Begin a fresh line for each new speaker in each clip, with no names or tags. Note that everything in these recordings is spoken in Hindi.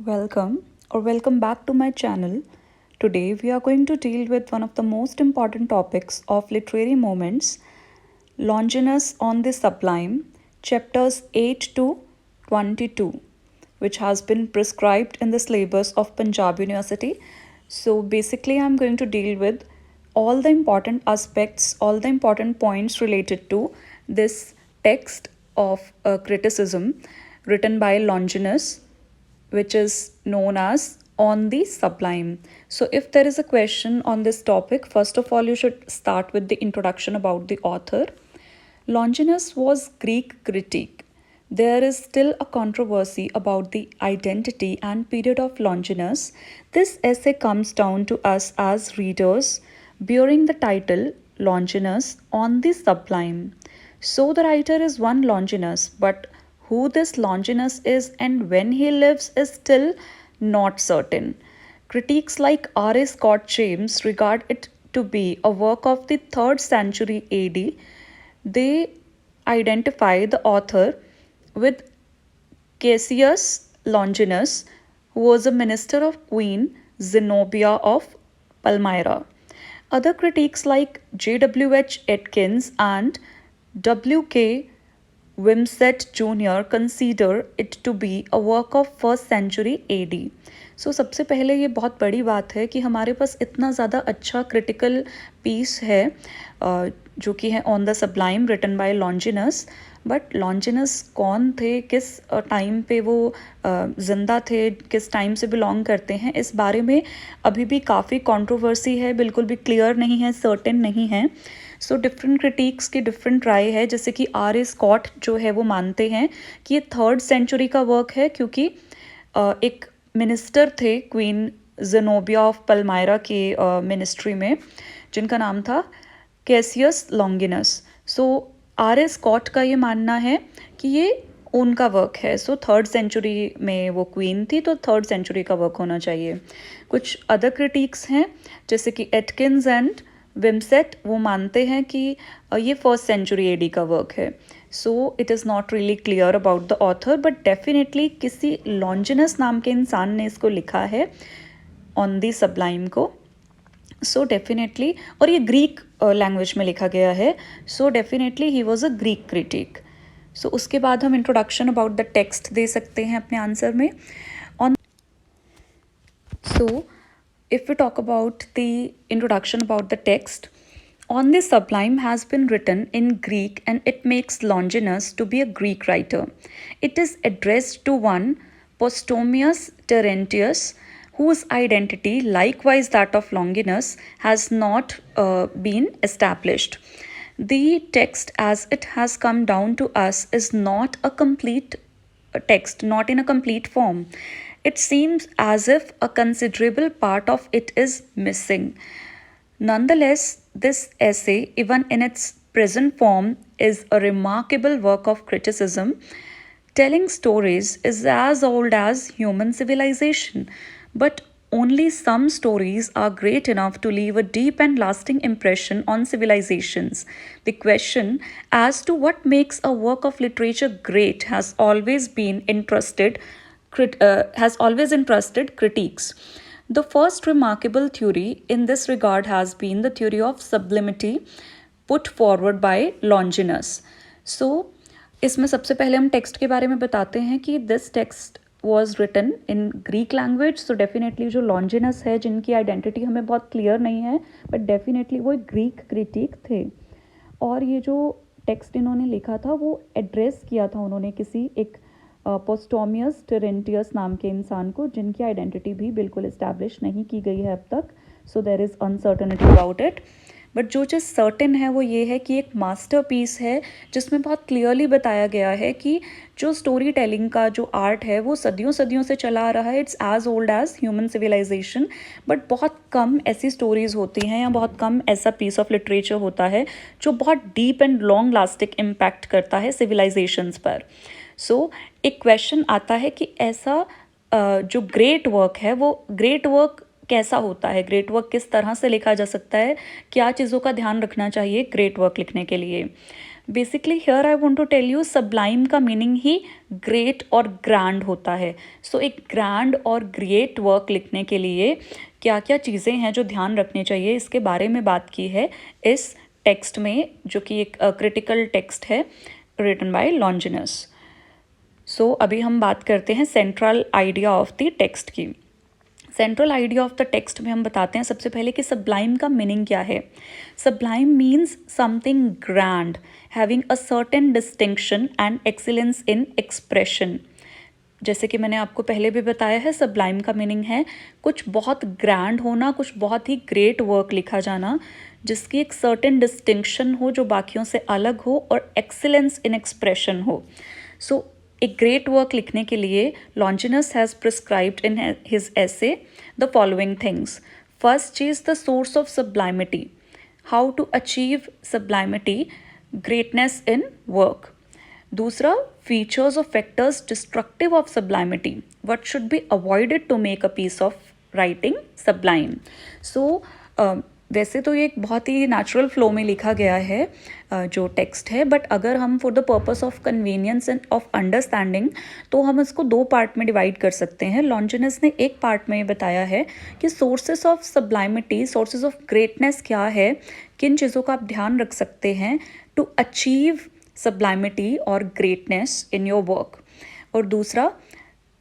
Welcome or welcome back to my channel. Today we are going to deal with one of the most important topics of literary moments, Longinus on the Sublime, chapters 8 to 22, which has been prescribed in the syllabus of Punjab University. So basically I'm going to deal with all the important aspects, all the important points related to this text of criticism written by Longinus, which is known as On the Sublime. So, if there is a question on this topic, first of all, you should start with the introduction about the author. Longinus was Greek critic. There is still a controversy about the identity and period of Longinus. This essay comes down to us as readers, bearing the title Longinus on the Sublime. So the writer is one Longinus, but who this Longinus is and when he lives is still not certain. Critics like R.A. Scott James regard it to be a work of the 3rd century AD. They identify the author with Cassius Longinus, who was a minister of Queen Zenobia of Palmyra. Other critics like J.W.H. Atkins and W.K. Wimsett Jr. consider it to be a work of 1st century AD. सो सबसे पहले ये बहुत बड़ी बात है कि हमारे पास इतना ज़्यादा अच्छा क्रिटिकल पीस है जो कि है on the sublime written by Longinus. But Longinus कौन थे, किस टाइम पे वो ज़िंदा थे, किस टाइम से बिलोंग करते हैं, इस बारे में अभी भी काफ़ी कंट्रोवर्सी है, बिल्कुल भी क्लियर नहीं है, सर्टेन नहीं है. सो डिफरेंट क्रिटिक्स की डिफरेंट राय है. जैसे कि R.A. स्कॉट जो है वो मानते हैं कि ये 3rd सेंचुरी का वर्क है, क्योंकि एक मिनिस्टर थे क्वीन जेनोबिया ऑफ पल्मायरा के मिनिस्ट्री में, जिनका नाम था कैसियस लॉन्गिनस. सो R.A. स्कॉट का ये मानना है कि ये उनका वर्क है. सो 3rd सेंचुरी में वो क्वीन थी, तो 3rd सेंचुरी का वर्क होना चाहिए. कुछ अदर क्रिटिक्स हैं जैसे कि एटकिंस एंड विमसेट, वो मानते हैं कि ये 1st सेंचुरी एडी का वर्क है. So it is not really clear about the author, but definitely किसी लॉन्जिनस नाम के इंसान ने इसको लिखा है ऑन दी सबलाइम को. सो डेफिनेटली, और ये ग्रीक लैंग्वेज में लिखा गया है. So definitely he was a Greek critic. सो उसके बाद हम इंट्रोडक्शन अबाउट द टेक्स्ट दे सकते हैं अपने आंसर में. On so if we talk about the introduction about the text, On the Sublime has been written in Greek and it makes Longinus to be a Greek writer. It is addressed to one Postumius Terentius, whose identity, likewise that of Longinus, has not been established. The text as it has come down to us is not a complete text, not in a complete form. It seems as if a considerable part of it is missing. Nonetheless, this essay, even in its present form, is a remarkable work of criticism. Telling stories is as old as human civilization, but only some stories are great enough to leave a deep and lasting impression on civilizations. The question as to what makes a work of literature great has always interested critics. The first remarkable theory in this regard has been the theory of sublimity put forward by Longinus. So, इसमें सबसे पहले हम टेक्स्ट के बारे में बताते हैं कि this text was written in Greek language. So definitely जो लॉन्जिनस है, जिनकी आइडेंटिटी हमें बहुत क्लियर नहीं है, बट डेफिनेटली वो एक ग्रीक क्रिटिक थे. और ये जो टेक्स्ट इन्होंने लिखा था वो एड्रेस किया था उन्होंने किसी एक पोस्टोमियस टेरेंटियस नाम के इंसान को, जिनकी आइडेंटिटी भी बिल्कुल इस्टेब्लिश नहीं की गई है अब तक. So there is uncertainty about it. But जो चीज़ सर्टेन है वो ये है कि एक मास्टर पीस है जिसमें बहुत क्लियरली बताया गया है कि जो स्टोरी टेलिंग का जो आर्ट है वो सदियों सदियों से चला आ रहा है. It's as old as human civilisation. But बहुत कम ऐसी स्टोरीज होती हैं या बहुत कम ऐसा पीस ऑफ लिटरेचर होता है जो बहुत deep and long lasting impact करता है सिविलाइजेशंस पर. सो एक क्वेश्चन आता है कि ऐसा जो ग्रेट वर्क है वो ग्रेट वर्क कैसा होता है, ग्रेट वर्क किस तरह से लिखा जा सकता है, क्या चीज़ों का ध्यान रखना चाहिए ग्रेट वर्क लिखने के लिए. Basically here I want to tell you sublime का मीनिंग ही ग्रेट और ग्रैंड होता है. सो एक ग्रैंड और ग्रेट वर्क लिखने के लिए क्या क्या चीज़ें हैं जो ध्यान रखने चाहिए, इसके बारे में बात की है इस टेक्स्ट में, जो कि एक क्रिटिकल टेक्स्ट है रिटन बाय लॉन्जिनस. सो अभी हम बात करते हैं central idea of the text की. Central idea of the text में हम बताते हैं सबसे पहले कि सबलाइम का मीनिंग क्या है. Sublime means something grand having a certain distinction and excellence in expression. जैसे कि मैंने आपको पहले भी बताया है, सबलाइम का मीनिंग है कुछ बहुत ग्रैंड होना, कुछ बहुत ही ग्रेट वर्क लिखा जाना जिसकी एक सर्टेन डिस्टिंक्शन हो, जो बाकियों से अलग हो, और एक्सीलेंस इन एक्सप्रेशन हो. सो एक ग्रेट वर्क लिखने के लिए Longinus has prescribed in his essay the following things. First चीज, the source of sublimity, how to achieve sublimity, greatness in work. दूसरा, features of factors destructive of sublimity, what should be avoided to make a piece of writing sublime. So वैसे तो ये एक बहुत ही नेचुरल फ्लो में लिखा गया है जो टेक्स्ट है, बट अगर हम for the purpose of convenience end of understanding तो हम इसको दो पार्ट में डिवाइड कर सकते हैं. लॉन्जिनस ने एक पार्ट में बताया है कि sources of sublimity, sources of greatness क्या है, किन चीज़ों का आप ध्यान रख सकते हैं टू अचीव सबलाइमिटी और ग्रेटनेस इन योर वर्क. और दूसरा,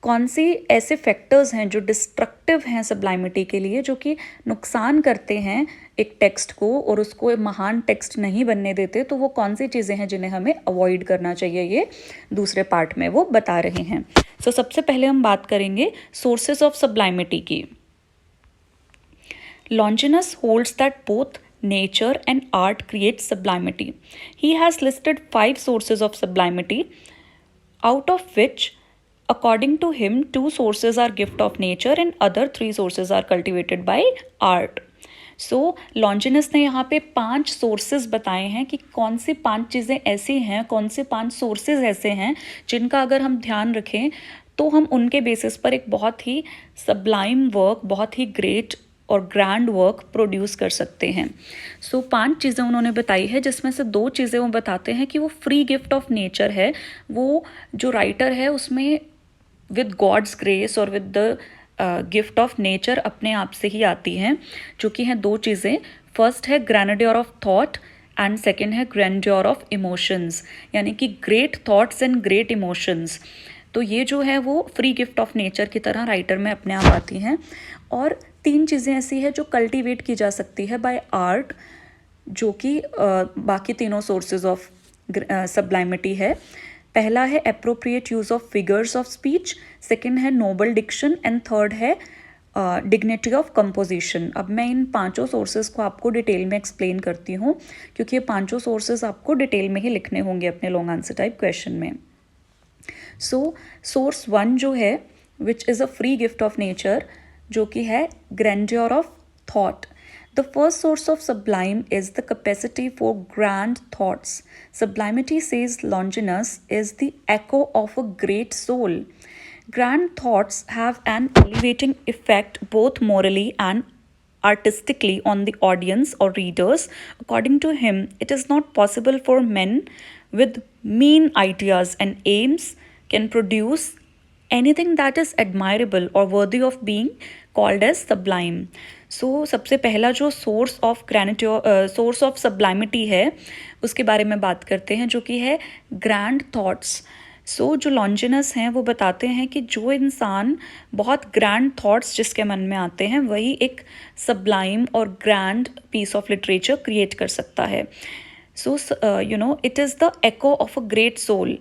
कौन सी ऐसे फैक्टर्स हैं जो डिस्ट्रक्टिव हैं सबलाइमिटी के लिए, जो कि नुकसान करते हैं एक टेक्स्ट को और उसको महान टेक्स्ट नहीं बनने देते. तो वो कौन सी चीज़ें हैं जिन्हें हमें अवॉइड करना चाहिए, ये दूसरे पार्ट में वो बता रहे हैं. सो सबसे पहले हम बात करेंगे सोर्सेस ऑफ सबलाइमिटी की. Longinus holds that both nature and art creates sublimity. He has listed 5 sources of sublimity, out of which according to him 2 sources are gift of nature and other 3 sources are cultivated by art. So लॉन्जिनस ने यहाँ पे 5 सोर्सेज बताए हैं कि कौन सी 5 चीज़ें ऐसी हैं, कौन से 5 सोर्सेज ऐसे हैं जिनका अगर हम ध्यान रखें तो हम उनके बेसिस पर एक बहुत ही सबलाइम वर्क, बहुत ही ग्रेट और ग्रैंड वर्क प्रोड्यूस कर सकते हैं. सो 5 चीज़ें उन्होंने बताई है, जिसमें से 2 चीज़ें वो बताते हैं कि वो फ्री गिफ्ट ऑफ नेचर है, वो जो राइटर है उसमें विद गॉड्स ग्रेस और with the gift of nature अपने आप से ही आती हैं, जो कि हैं 2 चीज़ें. फर्स्ट है ग्रैनेडियर ऑफ थॉट एंड सेकेंड है ग्रैंडियर ऑफ इमोशंस, यानी कि great thoughts and great emotions. तो ये जो है वो फ्री गिफ्ट ऑफ नेचर की तरह राइटर में अपने आप आती हैं. और 3 चीज़ें ऐसी है जो कल्टीवेट की जा सकती है बाय आर्ट, जो कि बाकी तीनों सोर्सेज ऑफ सबलाइमिटी है. पहला है appropriate use of figures of speech, second है नोबल डिक्शन एंड थर्ड है डिग्निटी ऑफ कंपोजिशन. अब मैं इन 5 सोर्सेज को आपको डिटेल में एक्सप्लेन करती हूँ, क्योंकि ये 5 सोर्सेज आपको डिटेल में ही लिखने होंगे अपने लॉन्ग आंसर टाइप क्वेश्चन में. सो सोर्स 1 जो है which is a free gift of nature, जो कि है grandeur of thought. The first source of sublime is the capacity for grand thoughts. Sublimity, says Longinus, is the echo of a great soul. Grand thoughts have an elevating effect both morally and artistically on the audience or readers. According to him, it is not possible for men with mean ideas and aims can produce anything that is admirable or worthy of being called as sublime. सो सबसे पहला जो सोर्स ऑफ सबलाइमिटी है उसके बारे में बात करते हैं, जो कि है ग्रैंड थॉट्स. सो जो लॉन्जिनस हैं वो बताते हैं कि जो इंसान बहुत ग्रैंड थॉट्स जिसके मन में आते हैं वही एक सबलाइम और grand piece of literature create कर सकता है. So it is the echo of a great soul.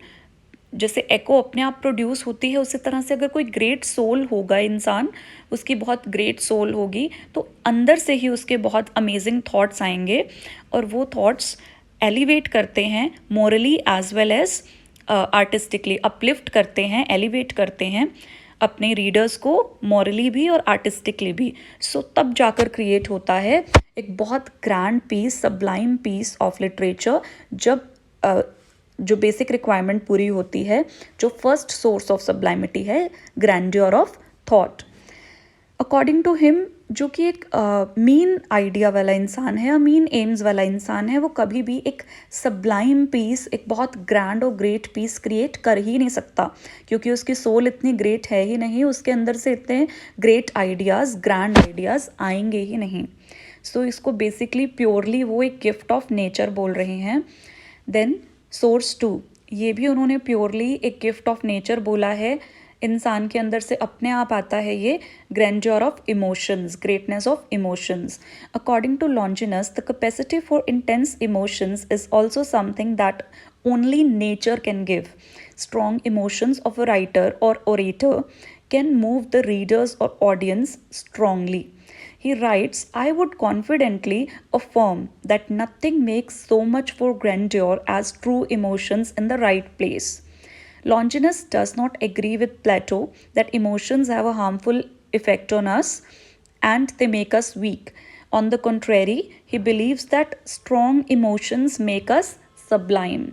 जैसे एको अपने आप प्रोड्यूस होती है, उसी तरह से अगर कोई ग्रेट सोल होगा इंसान, उसकी बहुत ग्रेट सोल होगी, तो अंदर से ही उसके बहुत अमेजिंग थॉट्स आएंगे और वो थॉट्स एलिवेट करते हैं morally as well as artistically, uplift करते हैं, एलिवेट करते हैं अपने रीडर्स को मॉरली भी और आर्टिस्टिकली भी. सो तब जाकर क्रिएट होता है एक बहुत grand piece, sublime piece of literature, जब जो बेसिक रिक्वायरमेंट पूरी होती है, जो फर्स्ट सोर्स ऑफ सबलाइमिटी है, grandeur of thought. According to him जो कि एक मीन आइडिया वाला इंसान है या मीन एम्स वाला इंसान है, वो कभी भी एक सब्लाइम पीस, एक बहुत ग्रैंड और ग्रेट पीस क्रिएट कर ही नहीं सकता, क्योंकि उसकी सोल इतनी ग्रेट है ही नहीं, उसके अंदर से इतने ग्रेट आइडियाज़, ग्रैंड आइडियाज़ आएंगे ही नहीं। सो इसको बेसिकली प्योरली वो एक गिफ्ट ऑफ नेचर बोल रहे हैं। देन सोर्स 2, ये भी उन्होंने प्योरली एक गिफ्ट ऑफ नेचर बोला है। इंसान के अंदर से अपने आप आता है ये grandeur of emotions, greatness of emotions. According to Longinus, the capacity for intense emotions is also something that only nature can give. Strong emotions of a writer or orator can move the readers or audience strongly. He writes, I would confidently affirm that nothing makes so much for grandeur as true emotions in the right place. Longinus does not agree with Plato that emotions have a harmful effect on us and they make us weak. On the contrary, he believes that strong emotions make us sublime.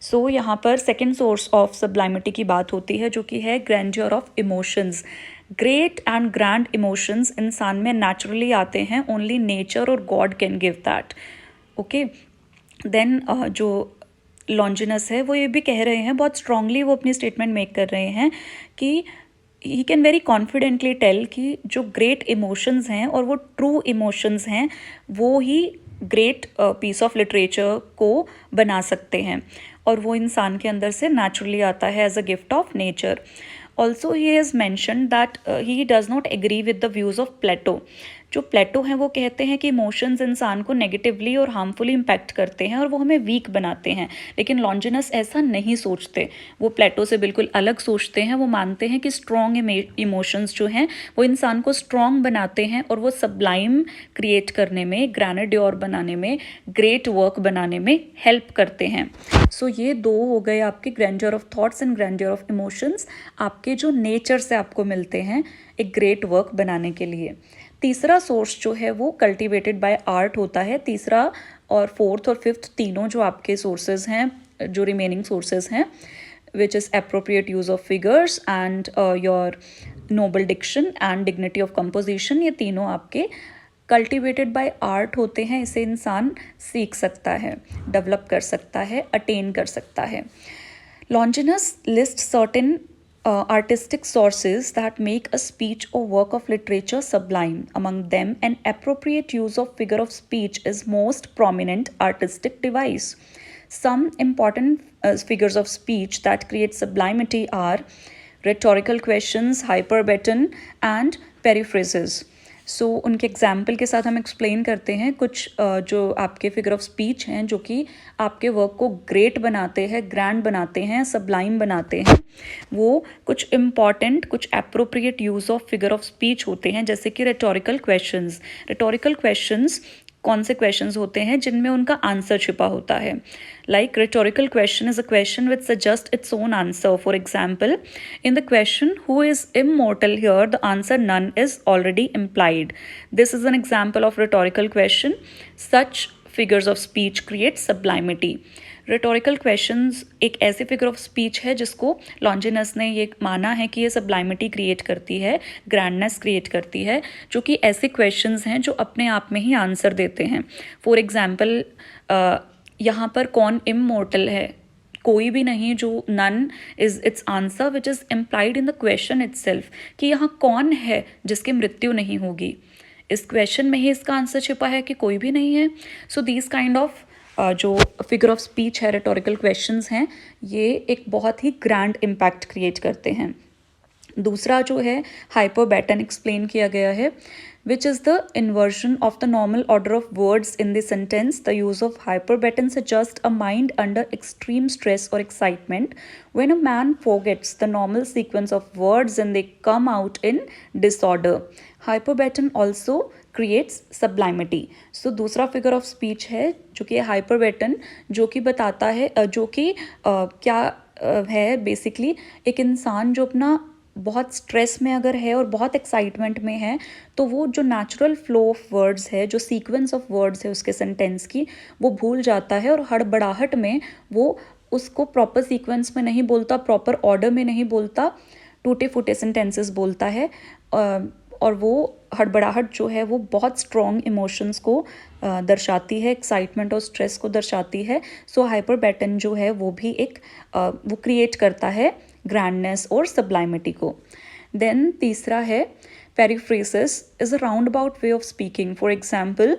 सो यहाँ पर सेकेंड सोर्स ऑफ सब्लाइमिटी की बात होती है, जो कि है grandeur of emotions. Great and grand emotions इंसान में नेचुरली आते हैं, ओनली नेचर और God can give that. Okay, then जो लॉन्जिनस है वो ये भी कह रहे हैं, बहुत स्ट्रांगली वो अपनी स्टेटमेंट मेक कर रहे हैं कि he can very confidently tell कि जो ग्रेट इमोशंस हैं और वो ट्रू इमोशंस हैं, वो ही ग्रेट पीस ऑफ लिटरेचर को बना सकते हैं, और वो इंसान के अंदर से नेचुरली आता है as a gift of nature. Also he has mention that he does not agree with the views of Plato. जो प्लेटो हैं वो कहते हैं कि इमोशंस इंसान को नेगेटिवली और हार्मफुली इम्पैक्ट करते हैं और वो हमें वीक बनाते हैं, लेकिन लॉन्जिनस ऐसा नहीं सोचते। वो प्लेटो से बिल्कुल अलग सोचते हैं। वो मानते हैं कि स्ट्रॉन्ग इमोशंस जो हैं वो इंसान को स्ट्रॉन्ग बनाते हैं और वो सब्लाइम क्रिएट करने में, ग्रैनेडियोर बनाने में, ग्रेट वर्क बनाने में हेल्प करते हैं। सो ये दो हो गए आपके grandeur of thoughts and grandeur of emotions, आपके जो नेचर से आपको मिलते हैं एक ग्रेट वर्क बनाने के लिए। तीसरा सोर्स जो है वो कल्टिवेटेड बाय आर्ट होता है। तीसरा और फोर्थ और फिफ्थ तीनों जो आपके सोर्सेज हैं, जो रिमेनिंग सोर्सेज हैं, which is appropriate use of figures and your noble diction and dignity of composition, ये तीनों आपके कल्टिवेटेड बाय आर्ट होते हैं। इसे इंसान सीख सकता है, डेवलप कर सकता है, अटेन कर सकता है। Longinus list certain artistic sources that make a speech or work of literature sublime. Among them, an appropriate use of figure of speech is most prominent artistic device. Some important figures of speech that create sublimity are rhetorical questions, hyperbaton, and periphrases. सो उनके एग्जाम्पल के साथ हम एक्सप्लेन करते हैं कुछ जो आपके फिगर ऑफ स्पीच हैं, जो कि आपके वर्क को ग्रेट बनाते हैं, ग्रैंड बनाते हैं, सब्लाइम बनाते हैं। वो कुछ इम्पॉर्टेंट, कुछ appropriate use of figure of speech होते हैं, जैसे कि रेटोरिकल क्वेश्चंस। रेटोरिकल क्वेश्चंस कौन से क्वेश्चंस होते हैं जिनमें उनका आंसर छिपा होता है। Like rhetorical question is a question which suggest its own answer. For example, in the question who is immortal here, the answer none is already implied. This is an example of rhetorical question. Such figures of speech create sublimity. Rhetorical questions एक ऐसी फिगर ऑफ स्पीच है जिसको लॉन्जिनस ने ये माना है कि ये सब्लाइमिटी क्रिएट करती है, ग्रैंडनेस क्रिएट करती है, जो कि ऐसे क्वेश्चंस हैं जो अपने आप में ही आंसर देते हैं। फॉर एग्जाम्पल, यहाँ पर कौन इमोर्टल है? कोई भी नहीं। जो none is its answer which is implied in the question itself, कि यहाँ कौन है जिसकी मृत्यु नहीं होगी। इस क्वेश्चन में ही इसका आंसर छिपा है कि कोई भी नहीं है। सो दीज काइंड ऑफ जो फिगर ऑफ स्पीच है, रेटोरिकल क्वेश्चंस हैं, ये एक बहुत ही ग्रैंड इम्पैक्ट क्रिएट करते हैं। दूसरा जो है हाइपरबैटन एक्सप्लेन किया गया है, which is the inversion of the normal order of words in the sentence. The use of hyperbaton suggests a mind under extreme stress or excitement when a man forgets the normal sequence of words and they come out in disorder. Hyperbaton also creates sublimity. So दूसरा figure of speech है जो कि hyperbaton, जो कि बताता है जो कि क्या है बेसिकली, एक इंसान जो अपना बहुत स्ट्रेस में अगर है और बहुत एक्साइटमेंट में है, तो वो जो नेचुरल फ्लो ऑफ वर्ड्स है, जो सीक्वेंस ऑफ वर्ड्स है उसके सेंटेंस की, वो भूल जाता है और हड़बड़ाहट में वो उसको प्रॉपर सीक्वेंस में नहीं बोलता, प्रॉपर ऑर्डर में नहीं बोलता, टूटे फूटे सेंटेंसेस बोलता है। और वो हड़बड़ाहट जो है वो बहुत स्ट्रॉन्ग इमोशंस को दर्शाती है, एक्साइटमेंट और स्ट्रेस को दर्शाती है। सो हाइपरबैटन जो है वो भी एक वो क्रिएट करता है ग्रैंडनेस और सब्लाइमिटी को। देन तीसरा है periphrasis is a round about way of speaking. For example,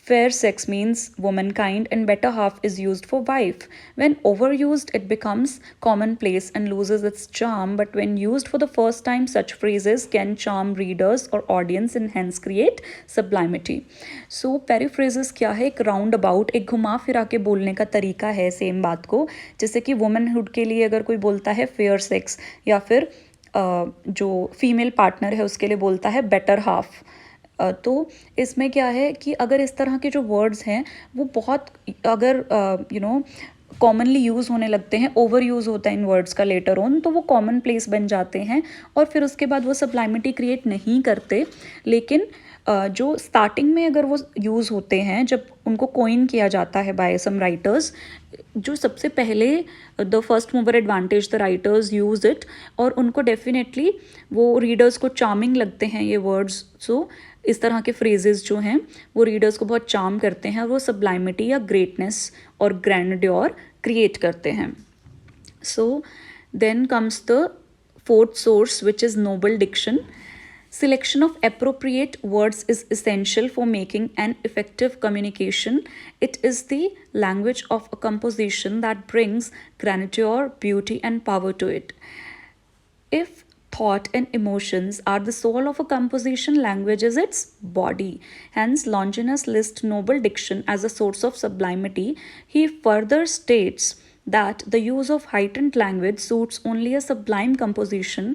fair sex means womankind and better half is used for wife. When overused, it becomes commonplace and loses its charm. But when used for the first time, such phrases can charm readers or audience and hence create sublimity. So, periphrases क्या है? एक राउंड अबाउट, एक घुमा फिरा के बोलने का तरीका है सेम बात को। जैसे कि वुमेनहुड के लिए अगर कोई बोलता है फेयर सेक्स, या फिर जो फीमेल पार्टनर है उसके लिए बोलता है बेटर हाफ। तो इसमें क्या है कि अगर इस तरह के जो वर्ड्स हैं वो बहुत अगर कॉमनली यूज़ होने लगते हैं, ओवर यूज़ होता है इन वर्ड्स का लेटर ऑन, तो वो कॉमन प्लेस बन जाते हैं और फिर उसके बाद वो सब्लाइमिटी क्रिएट नहीं करते। लेकिन जो स्टार्टिंग में अगर वो यूज़ होते हैं, जब उनको कोइन किया जाता है बाय सम राइटर्स, जो सबसे पहले the first mover advantage the writers use it, और उनको डेफिनेटली वो रीडर्स को चार्मिंग लगते हैं ये वर्ड्स। सो इस तरह के फ्रेजेस जो हैं वो रीडर्स को बहुत चार्म करते हैं, वो सब्लाइमिटी या ग्रेटनेस और ग्रैंडियोर क्रिएट करते हैं। So then comes the fourth source which is noble diction. Selection of appropriate words is essential for making an effective communication. It is the language of a composition that brings grandeur, beauty, and power to it. If thought and emotions are the soul of a composition, language is its body. Hence, Longinus lists noble diction as a source of sublimity. He further states that the use of heightened language suits only a sublime composition.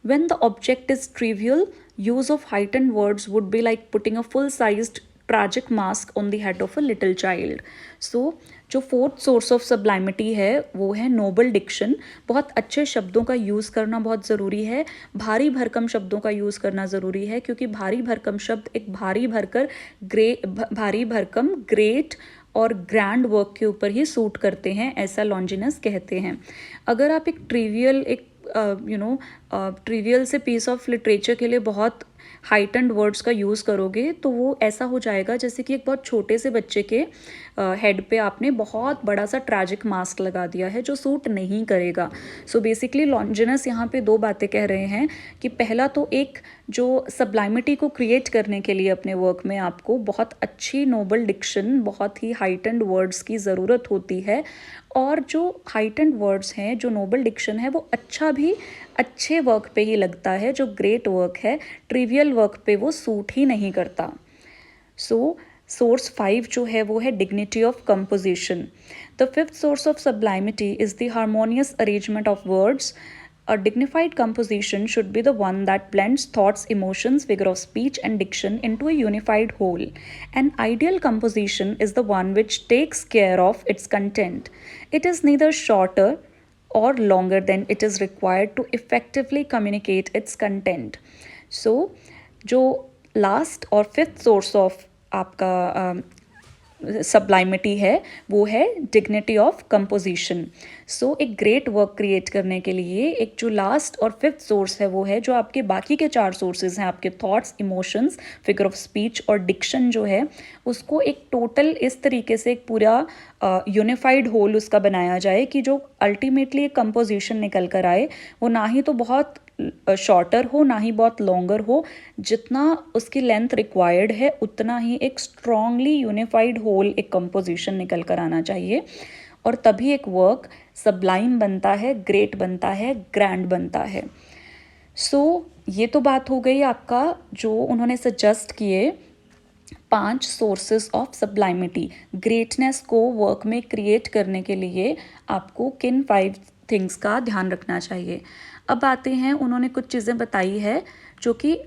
When the object is trivial, use of heightened words would be like putting a full-sized tragic mask on the head of a little child. So, जो फोर्थ सोर्स ऑफ सब्लाइमिटी है वो है नोबल डिक्शन. बहुत अच्छे शब्दों का यूज़ करना बहुत ज़रूरी है, भारी भरकम शब्दों का यूज़ करना ज़रूरी है, क्योंकि भारी भरकम शब्द एक भारी भरकम ग्रेट और ग्रैंड वर्क के ऊपर ही सूट करते हैं, ऐसा लॉन्जिनस कहते हैं. अगर आप एक ट्रिवियल से पीस ऑफ लिटरेचर के लिए बहुत हाइटेंड वर्ड्स का यूज़ करोगे तो वो ऐसा हो जाएगा जैसे कि एक बहुत छोटे से बच्चे के हेड पे आपने बहुत बड़ा सा ट्रैजिक मास्क लगा दिया है जो सूट नहीं करेगा. सो बेसिकली लॉन्जिनस यहाँ पे दो बातें कह रहे हैं कि पहला तो एक जो सब्लाइमिटी को क्रिएट करने के लिए अपने वर्क में आपको बहुत अच्छी नोबल डिक्शन, बहुत ही हाइटेंड वर्ड्स की ज़रूरत होती है. और जो हाइटेंड वर्ड्स हैं, जो नोबल डिक्शन है, वो अच्छे वर्क पे ही लगता है. जो ग्रेट वर्क है, ट्रिवियल वर्क पे वो सूट ही नहीं करता. सो सोर्स 5 जो है वो है dignity of composition. The fifth source of sublimity is the harmonious arrangement of words. A dignified composition should be the one that blends thoughts, emotions, figure of speech, and diction into a unified whole. An ideal composition is the one which takes care of its content. It is neither shorter or longer than it is required to effectively communicate its content. So, जो last और fifth source of आपका सब्लाइमिटी है वो है डिग्निटी ऑफ कंपोजिशन. सो एक ग्रेट वर्क क्रिएट करने के लिए एक जो लास्ट और फिफ्थ सोर्स है वो है जो आपके बाकी के 4 सोर्सेज हैं, आपके thoughts, emotions, figure of speech और डिक्शन जो है उसको एक टोटल इस तरीके से एक पूरा यूनिफाइड होल उसका बनाया जाए कि जो अल्टीमेटली एक कंपोजिशन निकल कर आए वो ना ही तो बहुत शॉर्टर हो ना ही बहुत लॉन्गर हो. जितना उसकी लेंथ रिक्वायर्ड है उतना ही एक स्ट्रॉन्गली यूनिफाइड होल एक कंपोजिशन निकल कर आना चाहिए, और तभी एक वर्क सब्लाइम बनता है, ग्रेट बनता है, ग्रैंड बनता है. सो ये तो बात हो गई आपका जो उन्होंने सजेस्ट किए 5 सोर्सेस ऑफ सब्लाइमिटी. ग्रेटनेस को वर्क में क्रिएट करने के लिए आपको किन 5 थिंग्स का ध्यान रखना चाहिए. अब आते हैं, उन्होंने कुछ चीज़ें बताई है जो कि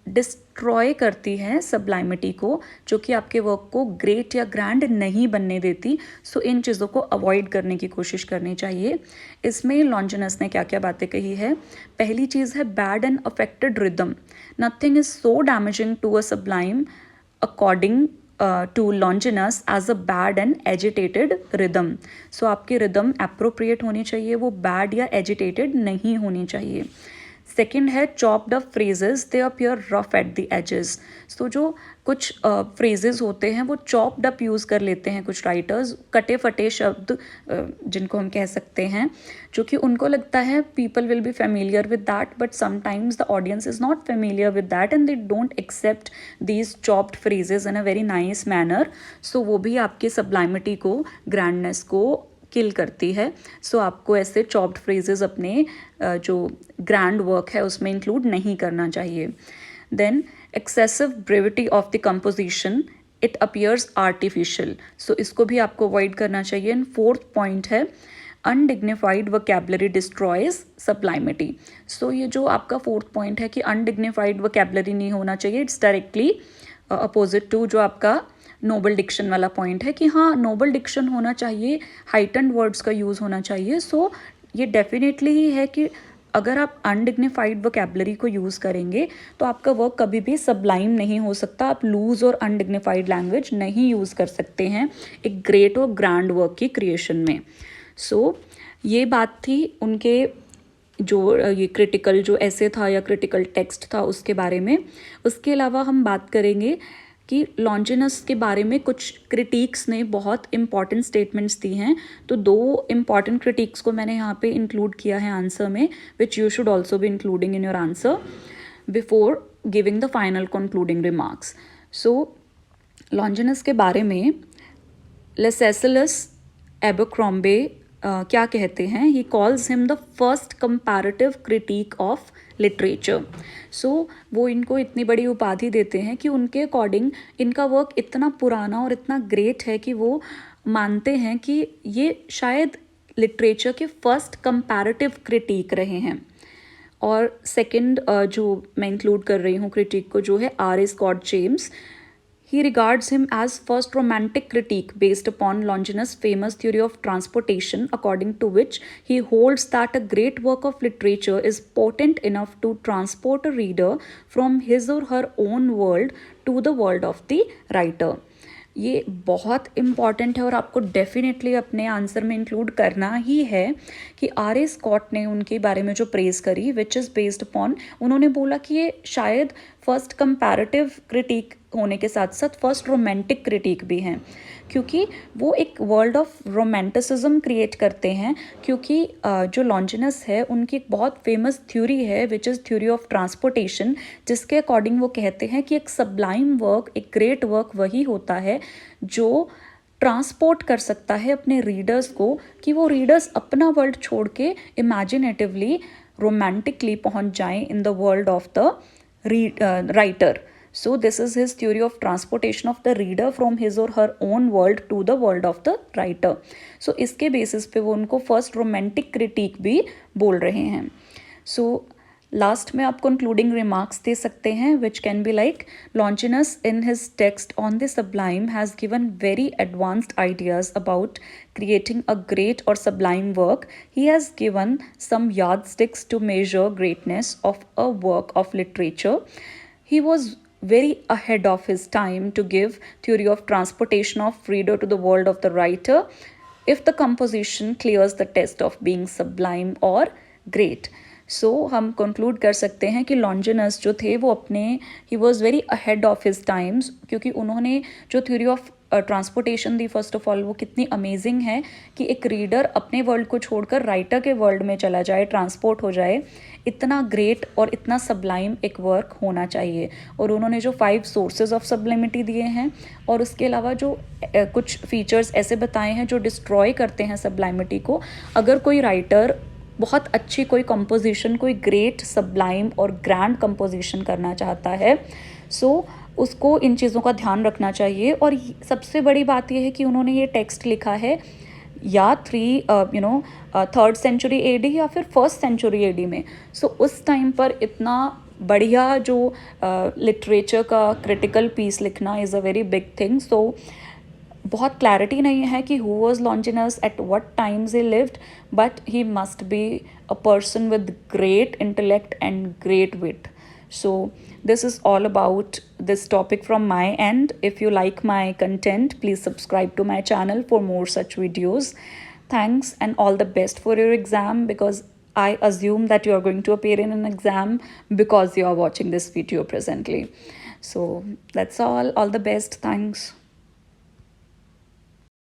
डिस्ट्रॉय करती हैं सब्लाइमिटी को, जो कि आपके वर्क को ग्रेट या ग्रैंड नहीं बनने देती. सो इन चीज़ों को अवॉइड करने की कोशिश करनी चाहिए. इसमें लॉन्जिनस ने क्या क्या बातें कही है. पहली चीज़ है bad and affected rhythm. Nothing is so damaging to a sublime according to Longinus as a bad and agitated rhythm. So आपकी रिदम अप्रोप्रिएट होनी चाहिए, वो बैड या एजिटेटेड नहीं होनी चाहिए. सेकेंड है chopped up phrases, they appear rough at the edges. तो जो कुछ फ्रेजेस होते हैं वो चॉप्ड अप यूज़ कर लेते हैं कुछ राइटर्स, कटे फटे शब्द जिनको हम कह सकते हैं, जो कि उनको लगता है people will be familiar with that, but sometimes the audience is not familiar with that and they don't accept these chopped phrases in a very nice manner. So वो भी आपकी सब्लाइमिटी को, ग्रैंडनेस को किल करती है। सो आपको ऐसे चॉप्ड फ्रेजेस अपने जो ग्रैंड वर्क है उसमें इंक्लूड नहीं करना चाहिए। Then excessive brevity of the composition, it appears artificial. So इसको भी आपको अवॉइड करना चाहिए। एंड फोर्थ पॉइंट है undignified vocabulary destroys sublimity. So ये जो आपका फोर्थ पॉइंट है कि अनडिग्निफाइड वोकैबुलरी नहीं होना चाहिए, इट्स डायरेक्टली अपोजिट टू जो आपका नोबल डिक्शन वाला पॉइंट है कि हाँ नोबल डिक्शन होना चाहिए, हाइटन्ड वर्ड्स का यूज़ होना चाहिए। सो ये डेफिनेटली ही है कि अगर आप अनडिग्निफाइड वोकैबुलरी को यूज़ करेंगे तो आपका वर्क कभी भी सबलाइम नहीं हो सकता। आप लूज और अनडिग्निफाइड लैंग्वेज नहीं यूज़ कर सकते हैं एक ग्रेट और ग्रैंड वर्क की क्रिएशन में। सो ये बात थी उनके जो ये क्रिटिकल जो ऐसे था या क्रिटिकल टेक्स्ट था उसके बारे में। उसके अलावा हम बात करेंगे कि लॉन्जिनस के बारे में कुछ क्रिटिक्स ने बहुत इंपॉर्टेंट स्टेटमेंट्स दी हैं। तो 2 इंपॉर्टेंट क्रिटिक्स को मैंने यहाँ पे इंक्लूड किया है आंसर में, which you should also be including in your answer before giving the final concluding remarks. So Longinus के बारे में लेसेसिलस एबरक्रॉम्बे क्या कहते हैं, he calls him the first comparative critic of literature. So वो इनको इतनी बड़ी उपाधि देते हैं कि उनके अकॉर्डिंग इनका वर्क इतना पुराना और इतना ग्रेट है कि वो मानते हैं कि ये शायद लिटरेचर के फर्स्ट कंपैरेटिव क्रिटिक रहे हैं। और सेकंड जो मैं इंक्लूड कर रही हूँ क्रिटिक को, जो है R.A. Scott James, he regards him as first romantic critique based upon Longinus' famous theory of transportation, according to which he holds that a great work of literature is potent enough to transport a reader from his or her own world to the world of the writer. ये बहुत इम्पॉर्टेंट है और आपको डेफिनेटली अपने आंसर में इंक्लूड करना ही है कि R.A. स्कॉट ने उनके बारे में जो प्रेज़ करी, विच इज़ बेस्ड अपॉन, उन्होंने बोला कि ये शायद फर्स्ट कंपैरेटिव क्रिटिक होने के साथ साथ फर्स्ट रोमांटिक क्रिटिक भी हैं, क्योंकि वो एक वर्ल्ड ऑफ रोमांटिसिज्म क्रिएट करते हैं। क्योंकि जो लॉन्जिनस है उनकी एक बहुत फेमस थ्योरी है which is theory of transportation, जिसके अकॉर्डिंग वो कहते हैं कि एक सबलाइम वर्क, एक ग्रेट वर्क वही होता है जो ट्रांसपोर्ट कर सकता है अपने रीडर्स को, कि वो रीडर्स अपना वर्ल्ड छोड़ के इमेजिनेटिवली रोमांटिकली पहुंच जाएं in the world of the writer. So this is his theory of transportation of the reader from his or her own world to the world of the writer. So इसके basis पे वो उनको first romantic critique भी बोल रहे हैं. So लास्ट में आप कंक्लूडिंग रिमार्क्स दे सकते हैं which can be like, Longinus in his text on the sublime has given very advanced ideas about creating a great or sublime work. He has given some yardsticks to measure greatness of a work of literature. He was very ahead of his time to give theory of transportation of reader to the world of the writer if the composition clears the test of being sublime or great. सो हम कंक्लूड कर सकते हैं कि लॉन्जिनस जो थे वो अपने, he was very ahead of his times, क्योंकि उन्होंने जो theory of transportation the, first of all वो कितनी अमेजिंग है कि एक रीडर अपने वर्ल्ड को छोड़कर राइटर के वर्ल्ड में चला जाए, ट्रांसपोर्ट हो जाए। इतना ग्रेट और इतना सबलाइम एक वर्क होना चाहिए। और उन्होंने जो 5 सोर्सेज ऑफ सबलिमिटी दिए हैं और उसके अलावा जो कुछ फीचर्स ऐसे बताए हैं जो डिस्ट्रॉय करते हैं सबलाइमिटी को। अगर कोई राइटर बहुत अच्छी कोई कंपोजिशन, कोई ग्रेट सबलाइम और ग्रैंड कंपोजिशन करना चाहता है, सो उसको इन चीज़ों का ध्यान रखना चाहिए। और सबसे बड़ी बात यह है कि उन्होंने ये टेक्स्ट लिखा है या 3rd सेंचुरी AD या फिर 1st सेंचुरी AD में। सो उस टाइम पर इतना बढ़िया जो लिटरेचर का क्रिटिकल पीस लिखना is a very big thing. So बहुत क्लैरिटी नहीं है कि who was Longinus, at what times he lived, but he must be a person with great intellect and great wit. So this is all about this topic from my end. If you like my content, please subscribe to my channel for more such videos. Thanks and all the best for your exam, because I assume that you are going to appear in an exam because you are watching this video presently. So that's all. All the best. Thanks.